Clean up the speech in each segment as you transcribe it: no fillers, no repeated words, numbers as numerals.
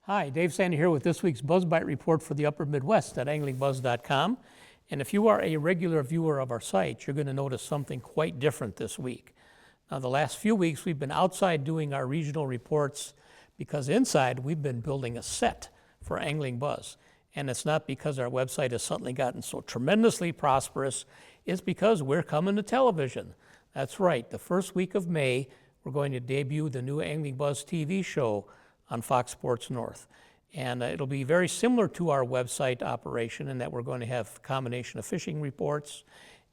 Hi, Dave Sandy here with this week's BuzzBite report for the Upper Midwest at anglingbuzz.com. And if you are a regular viewer of our site, you're going to notice something quite different this week. Now, the last few weeks we've been outside doing our regional reports because inside we've been building a set for Angling Buzz. And it's not because our website has suddenly gotten so tremendously prosperous, it's because we're coming to television. That's right, the first week of May, we're going to debut the new Angling Buzz TV show on Fox Sports North. And it'll be very similar to our website operation in that we're going to have a combination of fishing reports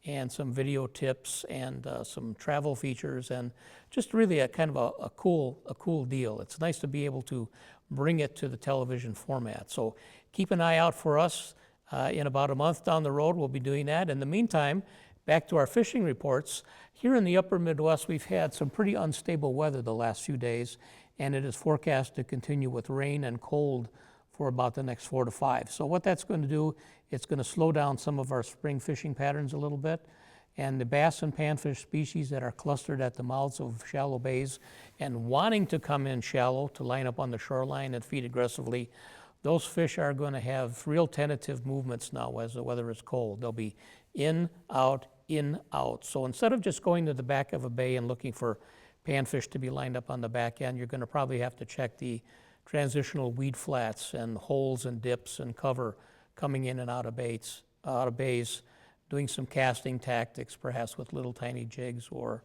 and some video tips and some travel features and just really a kind of a cool deal. It's nice to be able to bring it to the television format. So keep an eye out for us. In about a month down the road, we'll be doing that. In the meantime, back to our fishing reports. Here in the upper Midwest, we've had some pretty unstable weather the last few days, and it is forecast to continue with rain and cold for about the next 4 to 5. So what that's going to do, it's going to slow down some of our spring fishing patterns a little bit, and the bass and panfish species that are clustered at the mouths of shallow bays and wanting to come in shallow to line up on the shoreline and feed aggressively, those fish are going to have real tentative movements now as the weather is cold. They'll be in, out, in, out. So instead of just going to the back of a bay and looking for panfish to be lined up on the back end, you're going to probably have to check the transitional weed flats and holes and dips and cover coming in and out of bays, doing some casting tactics, perhaps with little tiny jigs or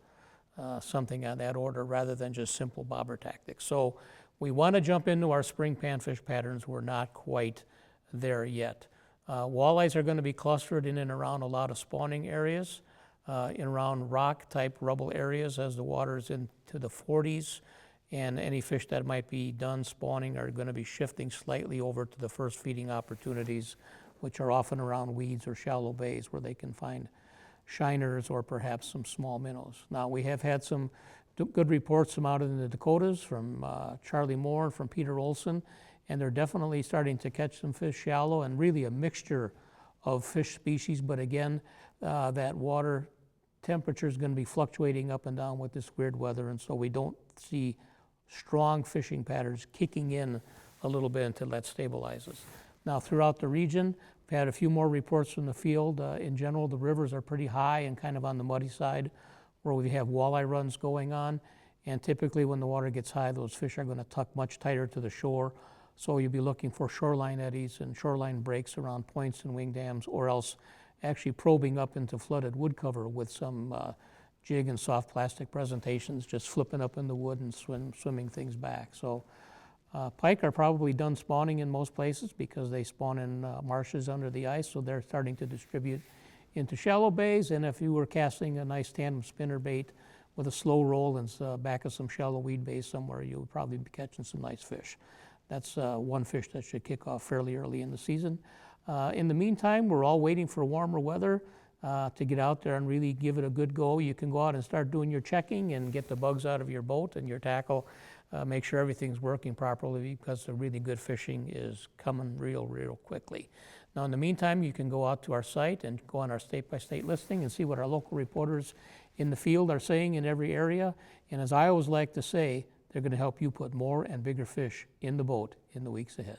something on that order, rather than just simple bobber tactics. So we want to jump into our spring panfish patterns. We're not quite there yet. Walleyes are going to be clustered in and around a lot of spawning areas, in around rock-type rubble areas as the water's into the 40s, and any fish that might be done spawning are going to be shifting slightly over to the first feeding opportunities, which are often around weeds or shallow bays where they can find shiners or perhaps some small minnows. Now, we have had some good reports from out in the Dakotas from Charlie Moore and from Peter Olson, and they're definitely starting to catch some fish shallow and really a mixture of fish species. But again, that water temperature is going to be fluctuating up and down with this weird weather, and so we don't see strong fishing patterns kicking in a little bit until that stabilizes. Now, throughout the region, we've had a few more reports from the field. In general, the rivers are pretty high and kind of on the muddy side where we have walleye runs going on, and typically when the water gets high, those fish are going to tuck much tighter to the shore. So you'll be looking for shoreline eddies and shoreline breaks around points and wing dams, or else actually probing up into flooded wood cover with some jig and soft plastic presentations, just flipping up in the wood and swimming things back. So pike are probably done spawning in most places because they spawn in marshes under the ice, so they're starting to distribute into shallow bays. And if you were casting a nice tandem spinner bait with a slow roll and back of some shallow weed bays somewhere, you would probably be catching some nice fish. That's one fish that should kick off fairly early in the season. In the meantime, we're all waiting for warmer weather to get out there and really give it a good go. You can go out and start doing your checking and get the bugs out of your boat and your tackle. Make sure everything's working properly because the really good fishing is coming real quickly. Now, in the meantime, you can go out to our site and go on our state-by-state listing and see what our local reporters in the field are saying in every area. And as I always like to say, they're going to help you put more and bigger fish in the boat in the weeks ahead.